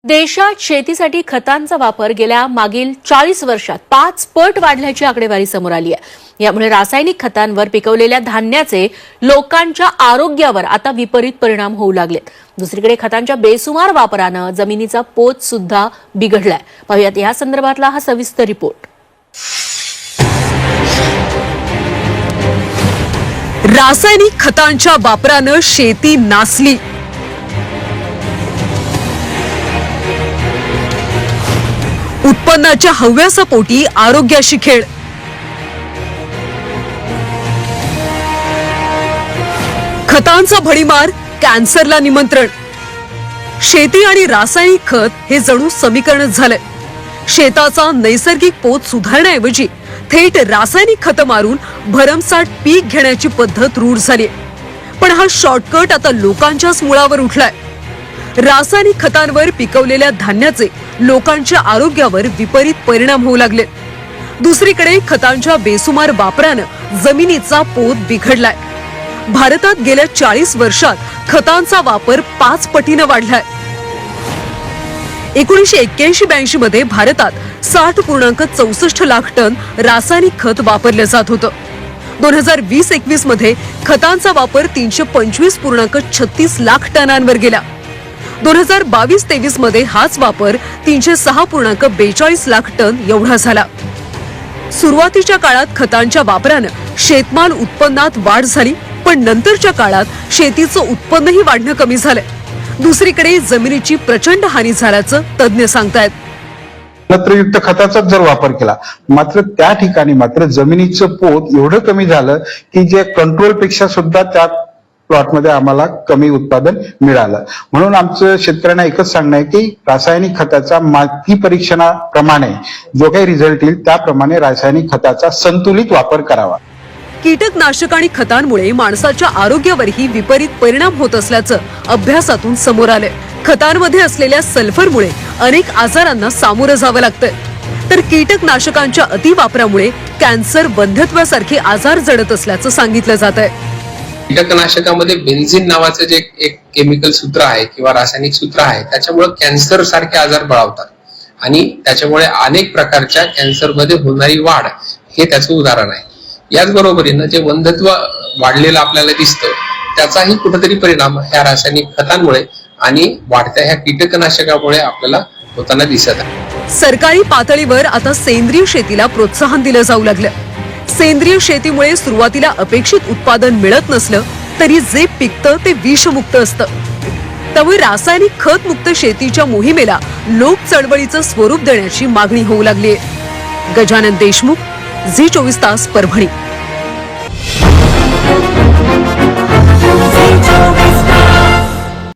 देशात शेतीसाठी खतांचा वापर गेल्या मागील 40 वर्षात 5 पट वाढल्याची आकडेवारी समोर आली आहे। यामुळे रासायनिक खतांवर पिकवलेल्या धान्याचे लोकांच्या आरोग्यावर आता विपरीत परिणाम होऊ लागलेत। दुसरीकडे खतांच्या बेसुमार वापरानं जमिनीचा पोत सुद्धा बिघडलाय। पाहूयात या संदर्भातला हा सविस्तर रिपोर्ट। रासायनिक खतांच्या वापरानं शेती नासली। उत्पन्नाच्या हव्यासापोटी आरोग्याशी खेळ। खतांचा भडीमार, कॅन्सरला निमंत्रण। शेती आणि रासायनिक खत हे जणू समीकरणच झालंय। शेताचा नैसर्गिक पोत सुधारण्याऐवजी थेट रासायनिक खत मारून भरमसाठ पीक घेण्याची पद्धत रूढ झाली। पण हा शॉर्टकट आता लोकांच्याच मुळावर उठलाय। रासायनिक खतांवर पिकवलेल्या धान्याचे लोकांच्या आरोग्यावर विपरीत परिणाम होऊ लागले। दुसरीकडे खतांच्या बेसुमार वापरानं जमिनीचा पोत बिघडलाय। भारतात गेल्या 40 वर्षात खतांचा वापर 5 पटीने वाढलाय। 1981-82 मध्ये भारतात 60.64 लाख टन रासायनिक खत वापरले जात होतं। 2020-21 मध्ये खतांचा वापर 325.36 लाख टनांवर गेला। 2022-23 मध्ये हाच वापर 306.42 लाख टन एवढा झाला। सुरुवातीच्या काळात खतांच्या वापरानं शेतमाल उत्पन्नात वाढ झाली, पण नंतरच्या काळात शेतीचं उत्पन्नही वाढणं कमी झालंय। दुसरीकडे जमिनीची प्रचंड हानी झाल्याचं तज्ञ सांगतायत। नत्रयुक्त खताचा जर वापर केला मात्र त्या ठिकाणी मात्र जमिनीचं पोत एवढं कमी झालं की जे कंट्रोल पेक्षा सुद्धा त्या प्लॉटमध्ये आम्हाला कमी उत्पादन मिळालं। म्हणून आमचं शेतकऱ्यांना एकच सांगणं आहे की रासायनिक खताचा माती परीक्षणाप्रमाणे जो काही रिझल्ट येईल त्याप्रमाणे रासायनिक खताचा संतुलित वापर करावा। कीटकनाशक आणि खतांमुळे माणसाच्या आरोग्यावरही विपरीत परिणाम होत असल्याचं अभ्यासातून समोर आलंय। खतांमध्ये असलेल्या सल्फरमुळे अनेक आजारांना सामोरं जावं लागतंय, तर कीटकनाशकांच्या अतिवापरामुळे कॅन्सर, वंध्यत्वासारखे आजार जडत असल्याचं सांगितलं जात आहे। कीटकनाशकामध्ये बेन्झीन नावाचं जे एक केमिकल सूत्र आहे किंवा रासायनिक सूत्र आहे, त्याच्यामुळे कॅन्सर सारखे आजार बळावतात आणि त्याच्यामुळे अनेक प्रकारच्या कॅन्सरमध्ये होणारी वाढ हे त्याचं उदाहरण आहे। याच बरोबरीनं जे वंध्यत्व वाढलेलं आपल्याला दिसतं त्याचाही कुठेतरी परिणाम ह्या रासायनिक खतांमुळे आणि वाढत्या ह्या कीटकनाशकामुळे आपल्याला होताना दिसत आहे। सरकारी पातळीवर आता सेंद्रिय शेतीला प्रोत्साहन दिलं जाऊ लागलं। सेंद्रिय शेतीमुळे सुरुवातीला अपेक्षित उत्पादन मिळत नसलं तरी जे पिकतं ते विषमुक्त असतं। त्यामुळे रासायनिक खत मुक्त शेतीच्या मोहिमेला लोक चळवळीचं स्वरूप देण्याची मागणी होऊ लागली आहे। गजानन देशमुख, झी 24 तास, परभणी।